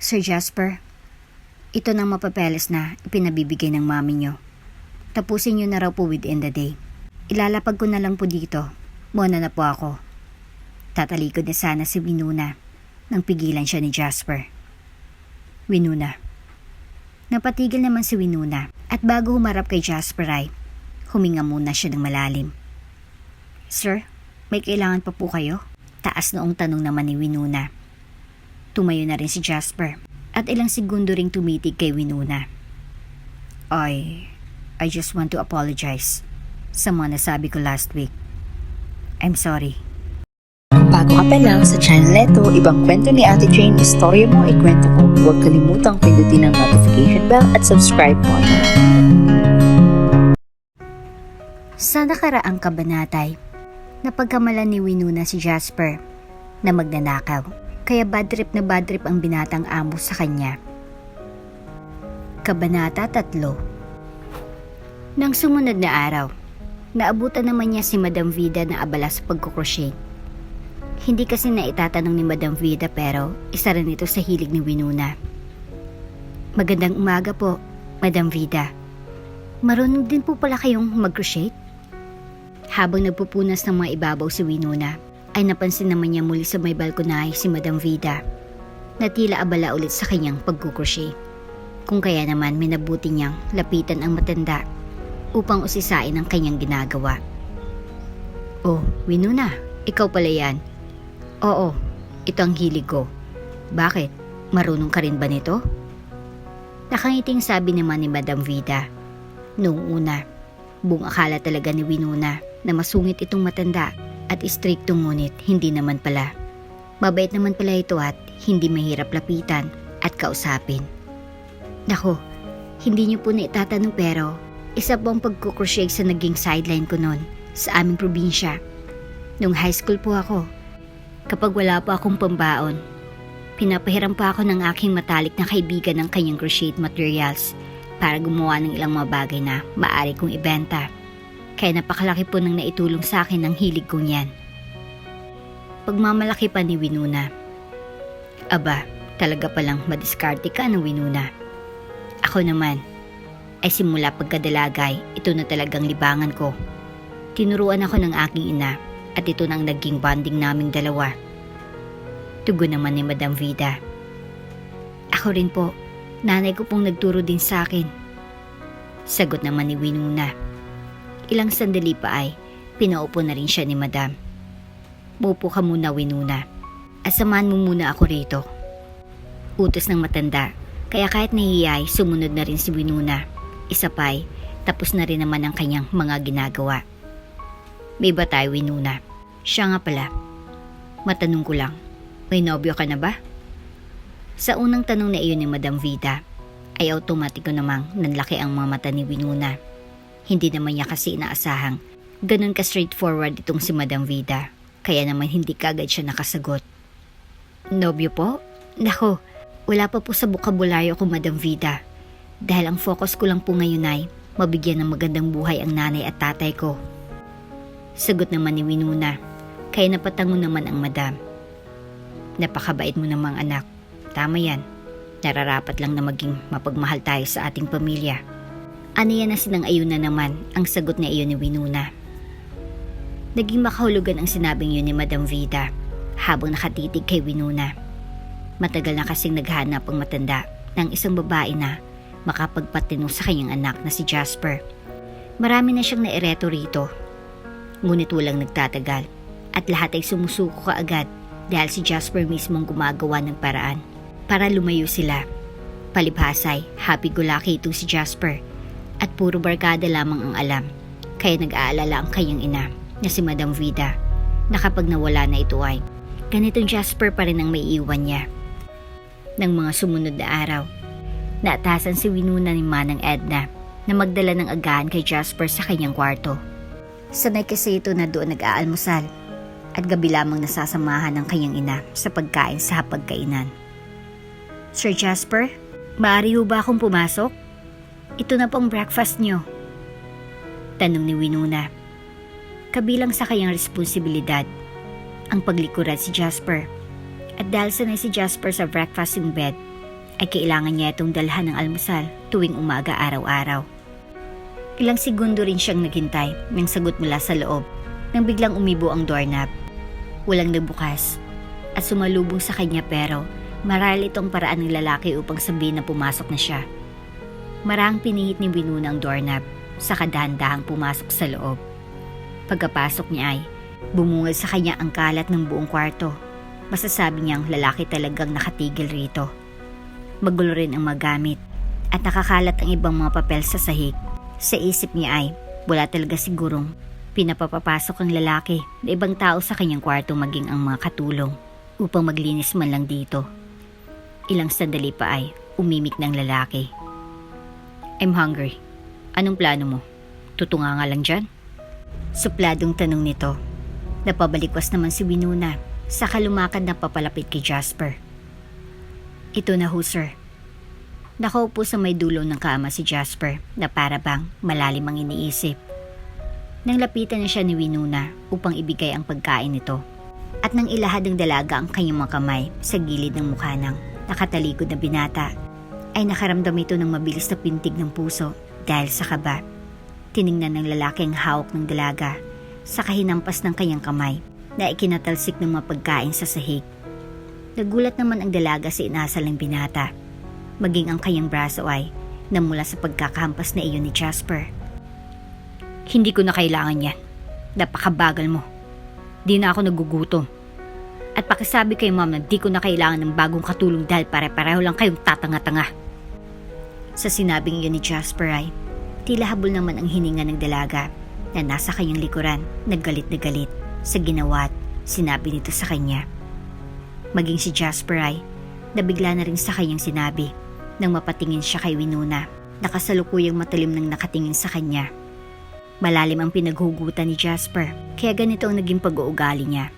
Sir Jasper, ito ng mapapeles na ipinabibigay ng mami nyo. Tapusin nyo na raw po within the day. Ilalapag ko na lang po dito. Muna na po ako. Tatalikod na sana si Winona nang pigilan siya ni Jasper. Winona. Napatigil naman si Winona at bago humarap kay Jasper ay huminga muna siya ng malalim. Sir, may kailangan pa po kayo? Taas noong tanong naman ni Winona. Tumayo na rin si Jasper at ilang segundo ring tumitig kay Winona. I just want to apologize sa mga nasabi ko last week. I'm sorry. Bago ka pa lang sa channel neto, ibang kwento ni Ate Jane, istorya mo, ikwento ko. Huwag kalimutang pindutin ang notification bell at subscribe button. Sa nakaraang kabanatay, napagkamalan ni Winona si Jasper na magnanakaw, kaya bad trip ang binatang amo sa kanya. Kabanata 3. Nang sumunod na araw, naabutan naman niya si Madam Vida na abala sa pagkukrochet. Hindi kasi na itatanong ni Madam Vida pero isa rin ito sa hilig ni Winona. Magandang umaga po, Madam Vida. Marunong din po pala kayong mag-crochet? Habang nagpupunas ng mga ibabaw si Winona, ay napansin naman niya muli sa may balkonahe si Madam Vida na tila abala ulit sa kanyang pagkukrochet. Kung kaya naman minabuti niyang lapitan ang matanda upang usisain ang kanyang ginagawa. Oh, Winona, ikaw pala yan. Oo, ito ang hilig ko. Bakit? Marunong ka rin ba nito? Nakangiting sabi naman ni Madam Vida. Noong una, buong akala talaga ni Winona na masungit itong matanda at istrikto ngunit hindi naman pala. Mabait naman pala ito at hindi mahirap lapitan at kausapin. Nako, hindi niyo po na itatanong pero isa po ang pagkukrochet sa naging sideline ko noon sa aming probinsya. Nung high school po ako, kapag wala pa akong pambaon, pinapahiram pa ako ng aking matalik na kaibigan ng kanyang crochet materials para gumawa ng ilang mga bagay na maaari kong ibenta. Kaya napakalaki po nang naitulong sa akin ng hilig kong yan. Pagmamalaki pa ni Winona. Aba, talaga palang madiskarte ka ng Winona. Ako naman, ay simula pagkadalagay, ito na talagang libangan ko. Tinuruan ako ng aking ina at ito na ang naging bonding naming dalawa. Tugon naman ni Madam Vida. Ako rin po, nanay ko pong nagturo din sa akin. Sagot naman ni Winona. Ilang sandali pa ay pinaupo na rin siya ni Madam. Muupo ka muna, Winona. Asamahan mo muna ako rito. Utos ng matanda, kaya kahit nahihiya ay sumunod na rin si Winona. Isa pa'y tapos na rin naman ang kanyang mga ginagawa. May ba tayo, Winona? Siya nga pala. Matanong ko lang, may nobyo ka na ba? Sa unang tanong na iyon ni Madam Vida, ay automatiko namang nanlaki ang mga mata ni Winona. Hindi naman niya kasi inaasahang ganun ka straightforward itong si Madam Vida, kaya naman hindi kaagad siya nakasagot. Nobyo po? Nako, wala pa po sa bukabularyo ko, Madam Vida. Dahil ang focus ko lang po ngayon ay mabigyan ng magandang buhay ang nanay at tatay ko. Sagot naman ni Winona, kaya napatango naman ang Madam. Napakabait mo namang anak. Tama yan. Nararapat lang na maging mapagmahal tayo sa ating pamilya. Ano yan na sinang-ayon na naman ang sagot na iyon ni Winona. Naging makahulugan ang sinabing yun ni Madam Vida habang nakatitig kay Winona. Matagal na kasing naghanap ang matanda ng isang babae na makapagpatino sa kanyang anak na si Jasper. Marami na siyang naireto rito. Ngunit walang nagtatagal at lahat ay sumusuko kaagad dahil si Jasper mismo ang gumagawa ng paraan para lumayo sila. Palibhasay, happy-go-lucky itong si Jasper at puro barkada lamang ang alam, kaya nag-aalala ang kanyang ina na si Madam Vida na kapag nawala na ito ay ganitong Jasper pa rin ang maiiwan niya. Nang mga sumunod na araw, naatasan si Winona ni Manang Edna na magdala ng agahan kay Jasper sa kanyang kwarto. Sanay kasi ito na doon nag-aalmusal at gabi lamang nasasamahan ng kanyang ina sa pagkain sa hapagkainan. Sir Jasper, maaari ho ba akong pumasok? Ito na pong breakfast niyo. Tanong ni Winona. Kabilang sa kanyang responsibilidad ang paglikuran si Jasper. At dahil sanay si Jasper sa breakfast in bed, ay kailangan niya itong dalhan ng almusal tuwing umaga araw-araw. Ilang segundo rin siyang naghintay ng sagot mula sa loob nang biglang umibo ang doorknob. Walang nabukas at sumalubong sa kanya pero marahil itong paraan ng lalaki upang sabihin na pumasok na siya. Marahang pinihit ni Winona ang doorknob sa kadahan-dahang pumasok sa loob. Pagkapasok niya ay bumungad sa kanya ang kalat ng buong kwarto. Masasabi niyang lalaki talagang nakatigil rito. Magulo rin ang magamit at nakakalat ang ibang mga papel sa sahig. Sa isip niya ay wala talaga sigurong pinapapapasok ang lalaki na ibang tao sa kanyang kwarto maging ang mga katulong upang maglinis man lang dito. Ilang sandali pa ay umimik ng lalaki. I'm hungry. Anong plano mo? Tutunga nga lang dyan? Supladong tanong nito. Napabalikwas naman si Winona saka lumakad na papalapit kay Jasper. Ito na ho, sir. Nakaupo sa may dulo ng kama si Jasper na para bang malalim ang iniisip. Nang lapitan na siya ni Winona upang ibigay ang pagkain nito at nang ilahad ng dalaga ang kanyang mga kamay sa gilid ng mukha ng nakatalikod na binata, ay nakaramdam ito ng mabilis na pintig ng puso dahil sa kaba. Tiningnan ng lalaki ang hawak ng dalaga sa kahinampas ng kanyang kamay na ikinatalsik ng mga pagkain sa sahig. Nagulat naman ang dalaga sa inasal ng binata. Maging ang kanyang braso ay namula sa pagkakahampas na iyon ni Jasper. Hindi ko na kailangan yan. Napakabagal mo. Di na ako nagugutom. At pakisabi kay mom na di ko na kailangan ng bagong katulong dahil pare-pareho lang kayong tatanga-tanga. Sa sinabing iyon ni Jasper ay tila habol naman ang hininga ng dalaga na nasa kanyang likuran na galit sa ginawa at sinabi nito sa kanya. Maging si Jasper ay nabigla na rin sa kanyang sinabi nang mapatingin siya kay Winona na kasalukuyang matalim nang nakatingin sa kanya. Malalim ang pinaghugutan ni Jasper kaya ganito ang naging pag-uugali niya.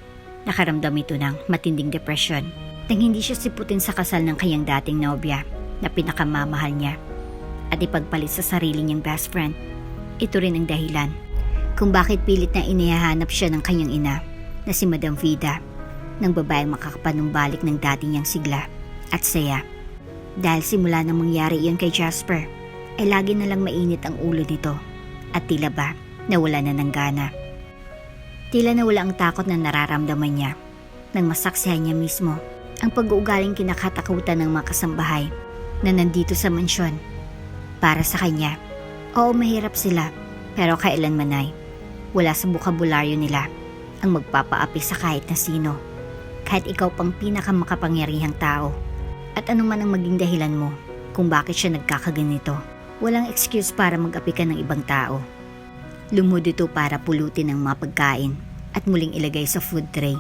Nakaramdam ito ng matinding depresyon nang hindi siya siputin sa kasal ng kanyang dating nobya na pinakamamahal niya at ipagpalit sa sarili niyang best friend. Ito rin ang dahilan kung bakit pilit na inihahanap siya ng kanyang ina na si Madam Vida, ng babaeng makakapanumbalik ng dati niyang sigla at saya. Dahil simula nang mangyari iyon kay Jasper, ay lagi na lang mainit ang ulo nito at tila ba nawala na ng gana. Tila nawala ang takot na nararamdaman niya nang masaksihan niya mismo ang pag-uugaling kinakatakutan ng mga kasambahay na nandito sa mansyon. Para sa kanya, oo, mahirap sila pero kailanman ay wala sa bukabularyo nila ang magpapaapi sa kahit na sino. Kahit ikaw pang pinakamakapangyarihang tao at anuman ang maging dahilan mo kung bakit siya nagkakaganito, walang excuse para mag-api ka ng ibang tao. Lumod ito para pulutin ang mga pagkain at muling ilagay sa food tray.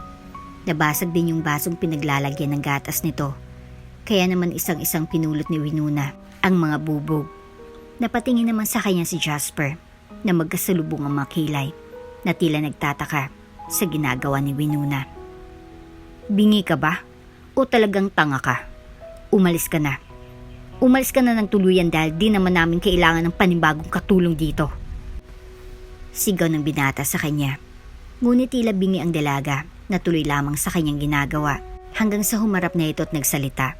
Nabasag din yung basong pinaglalagyan ng gatas nito. Kaya naman isang-isang pinulot ni Winona ang mga bubog. Napatingin naman sa kanya si Jasper na magkasalubong ang mga kilay na tila nagtataka sa ginagawa ni Winona. Bingi ka ba? O talagang tanga ka? Umalis ka na. Umalis ka na ng tuluyan dahil di naman namin kailangan ng panibagong katulong dito. Sigaw ng binata sa kanya. Ngunit tila bingi ang dalaga na tuloy lamang sa kanyang ginagawa hanggang sa humarap na ito at nagsalita.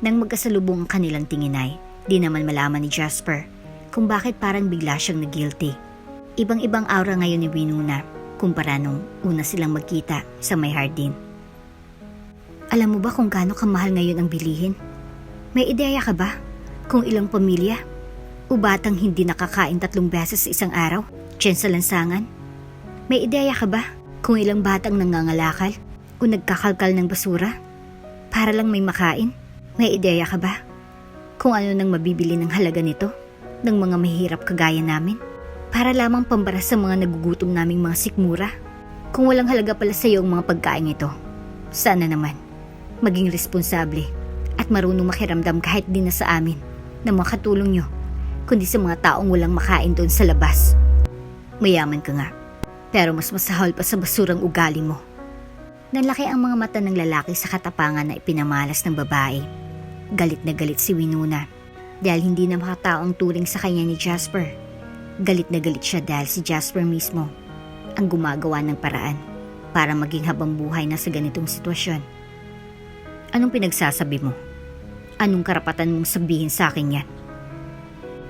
Nang magkasalubong ang kanilang tingin ay di naman malaman ni Jasper kung bakit parang bigla siyang nag-guilty. Ibang-ibang aura ngayon ni Winona kumpara nung una silang magkita sa may hardin. Alam mo ba kung gaano kamahal ngayon ang bilihin? May ideya ka ba kung ilang pamilya o batang hindi nakakain 3 beses sa isang araw dyan sa lansangan? May ideya ka ba kung ilang batang nangangalakal o nagkakalkal ng basura para lang may makain? May ideya ka ba kung ano nang mabibili ng halaga nito ng mga mahihirap kagaya namin para lamang pambara sa mga nagugutom naming mga sikmura? Kung walang halaga pala sa iyo ang mga pagkain ito, sana naman maging responsable at marunong makiramdam kahit di na sa amin na mga katulong nyo, kundi sa mga taong walang makain doon sa labas. Mayaman ka nga, pero mas masahol pa sa basurang ugali mo. Nanlaki ang mga mata ng lalaki sa katapangan na ipinamalas ng babae. Galit na galit si Winona dahil hindi na makatao ang turing sa kanya ni Jasper. Galit na galit siya dahil si Jasper mismo ang gumagawa ng paraan para maging habang buhay na sa ganitong sitwasyon. Anong pinagsasabi mo? Anong karapatan mong sabihin sa akin yan?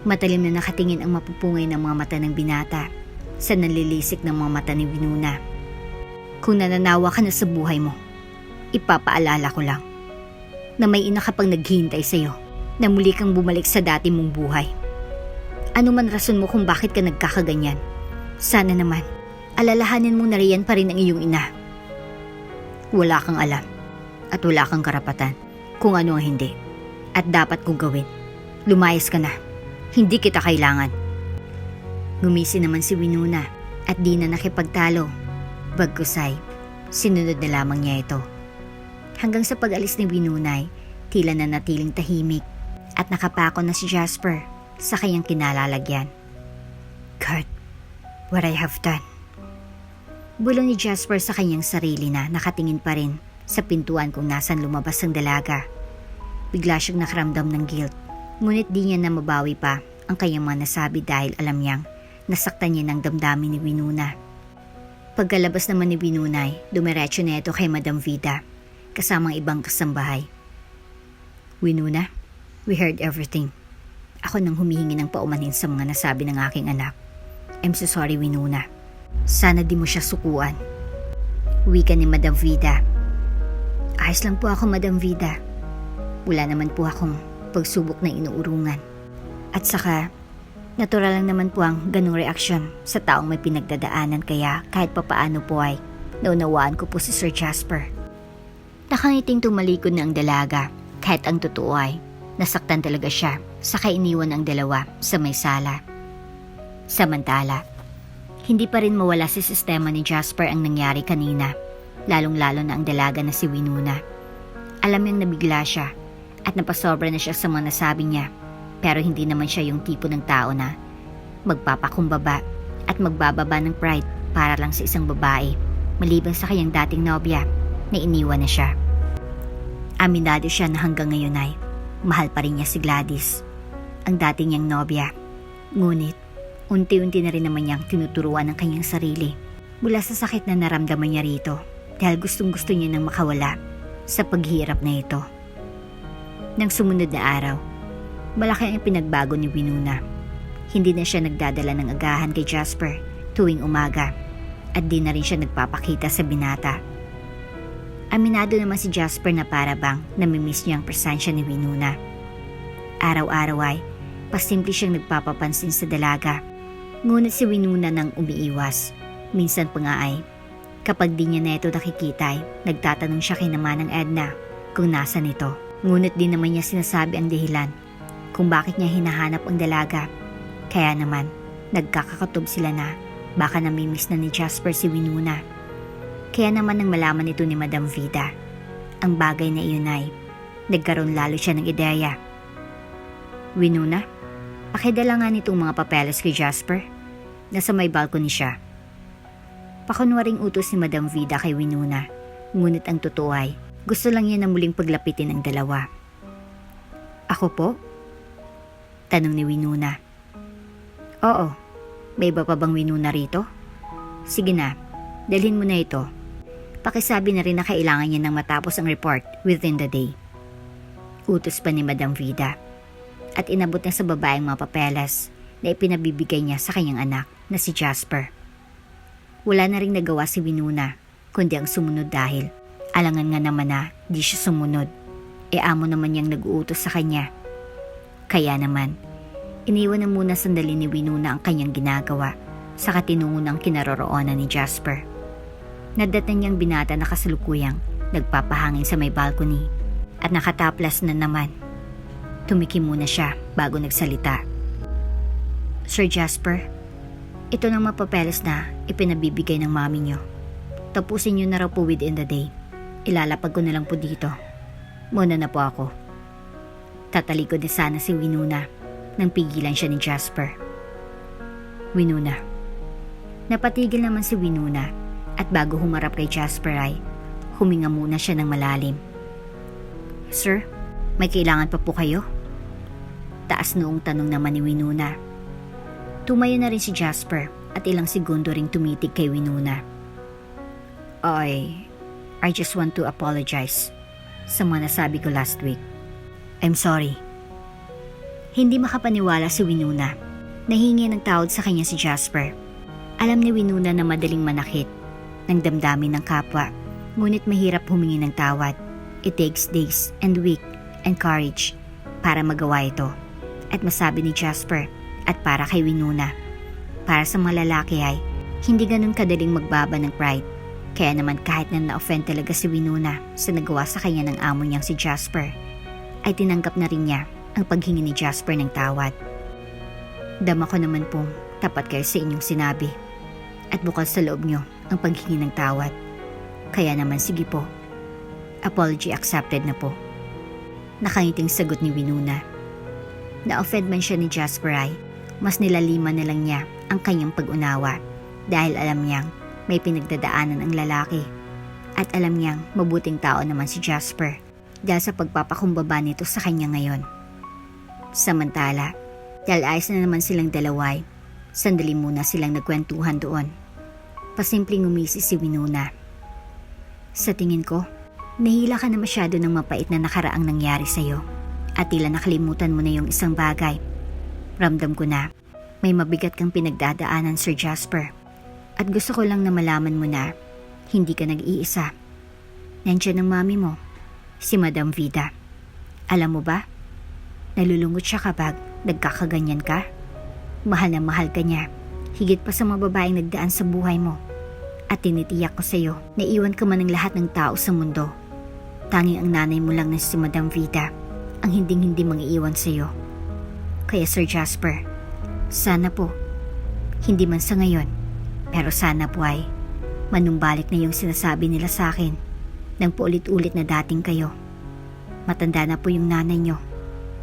Matalim na nakatingin ang mapupungay ng mga mata ng binata sa nanlilisik ng mga mata ni Winona. Kung nananawa ka na sa buhay mo, ipapaalala ko lang na may ina ka pang naghihintay sa'yo na muli kang bumalik sa dati mong buhay. Ano man rason mo kung bakit ka nagkakaganyan, sana naman alalahanin mo na riyan pa rin ang iyong ina. Wala kang alam at wala kang karapatan kung ano ang hindi at dapat kong gawin. Lumayas ka na. Hindi kita kailangan. Gumisi naman si Winona at di na nakipagtalo. Bagkusay, sinunod na lamang niya ito. Hanggang sa pag-alis ni Winona, tila na natiling tahimik at nakapako na si Jasper sa kanyang kinalalagyan. God, what I have done. Bulong ni Jasper sa kanyang sarili na nakatingin pa rin sa pintuan kung nasan lumabas ang dalaga. Bigla siyang nakaramdam ng guilt. Ngunit di niya na mabawi pa ang kanyang mga nasabi dahil alam niyang nasaktan niya ng damdamin ni Winona. Pagkalabas naman ni Winona, dumiretso na ito kay Madam Vida kasamang ibang kasambahay. Winona, we heard everything. Ako nang humihingi ng paumanhin sa mga nasabi ng aking anak. I'm so sorry, Winona. Sana di mo siya sukuan. Wika ni Madam Vida. Ayos lang po ako, Madam Vida. Wala naman po akong pagsubok na inuurungan. At saka, natural lang naman po ang ganong reaksyon sa taong may pinagdadaanan kaya kahit papaano po ay naunawaan ko po si Sir Jasper. Nakangiting tumalikod na ang dalaga kahit ang totoo ay nasaktan talaga siya saka iniwan ang dalawa sa may sala. Samantala, hindi pa rin mawala sa sistema ni Jasper ang nangyari kanina, lalong-lalo na ang dalaga na si Winona. Alam niyang nabigla siya at napasobra na siya sa mga nasabi niya, pero hindi naman siya yung tipo ng tao na magpapakumbaba at magbababa ng pride para lang sa isang babae, maliban sa kanyang dating nobya na iniwan na siya. Aminado siya na hanggang ngayon ay mahal pa rin niya si Gladys, ang dating niyang nobya. Ngunit, unti-unti na rin naman niyang tinuturuan ang kanyang sarili mula sa sakit na naramdaman niya rito dahil gustong-gusto niya nang makawala sa paghihirap na ito. Nang sumunod na araw, malaki ang pinagbago ni Winona. Hindi na siya nagdadala ng agahan kay Jasper tuwing umaga at di na rin siya nagpapakita sa binata. Aminado naman si Jasper na para bang namimiss niya ang presensya ni Winona. Araw-araw ay pasimple siyang nagpapapansin sa dalaga. Ngunit si Winona nang umiiwas. Minsan pa nga ay kapag di niya na ito nakikita ay nagtatanong siya kay Manang Edna kung nasan ito. Ngunit di naman niya sinasabi ang dahilan kung bakit niya hinahanap ang dalaga. Kaya naman, nagkakakatob sila na baka namimiss na ni Jasper si Winona. Kaya naman nang malaman ito ni Madam Vida, ang bagay na iyon ay nagkaroon lalo siya ng ideya. Winona, pakidala nga nitong mga papeles kay Jasper. Nasa may balcony siya. Pakunwaring utos ni Madam Vida kay Winona, ngunit ang totoo ay gusto lang niya na muling paglapitin ang dalawa. Ako po? Tanong ni Winona. Oo, may iba pa bang Winona rito? Sige na, dalhin mo na ito. Pakisabi na rin na kailangan niya nang matapos ang report within the day. Utos pa ni Madam Vida. At inabot niya sa babae ang mga papeles na ipinabibigay niya sa kanyang anak na si Jasper. Wala na rin nagawa si Winona kundi ang sumunod dahil alangan nga naman na di siya sumunod. Amo naman niyang nag-uutos sa kanya. Kaya naman, iniwan na muna sandali ni Winona ang kanyang ginagawa sa katinungo ng kinaroroonan ni Jasper. Nadatnan niyang binata na kasalukuyang nagpapahangin sa may balcony at nakataplas na naman. Tumikim muna siya bago nagsalita. Sir Jasper, ito ng mapapeles na ipinabibigay ng mami niyo. Tapusin niyo na raw po within the day. Ilalapag ko na lang po dito. Muna na po ako. Tatalikod na sana si Winona nang pigilan siya ni Jasper. Winona. Napatigil naman si Winona at bago humarap kay Jasper ay huminga muna siya ng malalim. Sir, may kailangan pa po kayo? Taas noong tanong naman ni Winona. Tumayo na rin si Jasper at ilang segundo ring tumitig kay Winona. I just want to apologize sa mga nasabi ko last week. I'm sorry. Hindi makapaniwala si Winona. Nahingi ng tawad sa kanya si Jasper. Alam ni Winona na madaling manakit ng damdamin ng kapwa, ngunit mahirap humingi ng tawad. It takes days and week and courage para magawa ito. At masabi ni Jasper at para kay Winona, para sa mga lalaki ay hindi ganun kadaling magbaba ng pride. Kaya naman kahit na na-offend talaga si Winona sa nagawa sa kanya ng amo niyang si Jasper, ay tinanggap na rin niya ang paghingi ni Jasper ng tawad. Dama ko naman pong tapat kayo sa inyong sinabi at bukas sa loob niyo ang paghingi ng tawad. Kaya naman sige po, apology accepted na po. Nakangiting sagot ni Winona. Na-offend man siya ni Jasper ay mas nilaliman na lang niya ang kanyang pag-unawa dahil alam niyang may pinagdadaanan ang lalaki at alam niyang mabuting tao naman si Jasper dahil sa pagpapakumbaba nito sa kanya ngayon. Samantala, dahil ayos na naman silang dalaway, sandali muna silang nagkwentuhan doon. Pasimpleng umisi si Winona. Sa tingin ko, nahila ka na masyado ng mapait na nakaraang nangyari sa'yo at tila nakalimutan mo na yung isang bagay. Ramdam ko na may mabigat kang pinagdadaanan, Sir Jasper. At gusto ko lang na malaman mo na hindi ka nag-iisa. Nandiyan ang mami mo, si Madam Vida. Alam mo ba, nalulungot siya kapag nagkakaganyan ka. Mahal na mahal ka niya, higit pa sa mga babaeng nagdaan sa buhay mo. At tinitiyak ko sa'yo na iwan ka man ng lahat ng tao sa mundo. Tanging ang nanay mo lang na si Madam Vida ang hinding-hindi mangiiwan sa'yo. Kaya Sir Jasper, sana po, hindi man sa ngayon, pero sana po ay manumbalik na yung sinasabi nila sa akin nang paulit-ulit na dating kayo. Matanda na po yung nanay nyo.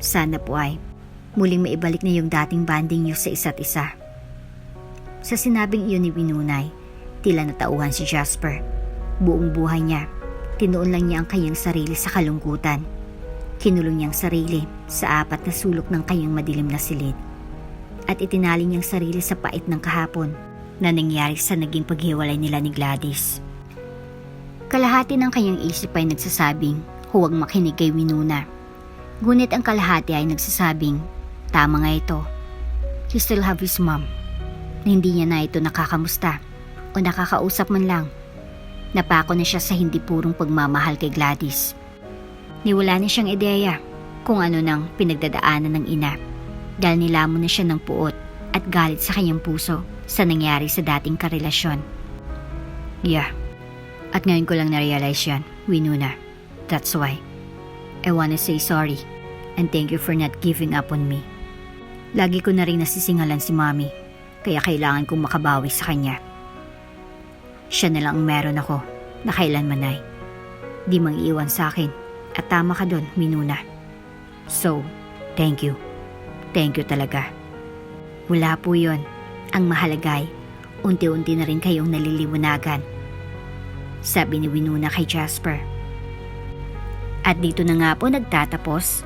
Sana po ay muling maibalik na yung dating banding nyo sa isa't isa. Sa sinabing iyon ni Winona, tila natauhan si Jasper. Buong buhay niya, tinuon lang niya ang kanyang sarili sa kalungkutan. Kinulong niyang sarili sa 4 na sulok ng kanyang madilim na silid. At itinali niyang sarili sa pait ng kahapon na nangyari sa naging paghiwalay nila ni Gladys. Kalahati ng kanyang isip ay nagsasabing huwag makinig kay Winona. Ngunit ang kalahati ay nagsasabing tama nga ito. He still have his mom. Na hindi niya na ito nakakamusta o nakakausap man lang. Napako na siya sa hindi purong pagmamahal kay Gladys. Niwala na siyang ideya kung ano nang pinagdadaanan ng ina dahil nilamon na siya ng puot at galit sa kanyang puso sa nangyari sa dating karelasyon. Yeah, at ngayon ko lang na-realize yan, Winona. That's why I wanna say sorry and thank you for not giving up on me. Lagi ko na rin nasisingalan si Mommy, kaya kailangan kong makabawi sa kanya. Siya na lang ang meron ako na kailanman ay di mang-iwan sa akin at tama ka doon, Winona. So, thank you. Thank you talaga. Wala po yun. Ang mahalagay, unti-unti na rin kayong naliliwanagan. Sabi ni Winona kay Jasper. At dito na nga po nagtatapos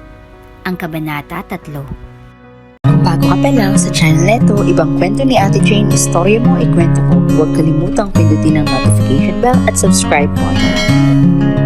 ang Kabanata 3. Kung bago ka pa lang sa channel neto, ibang kwento ni Ate Jane, istorya mo, ikwento ko. Huwag kalimutang pindutin ang notification bell at subscribe button.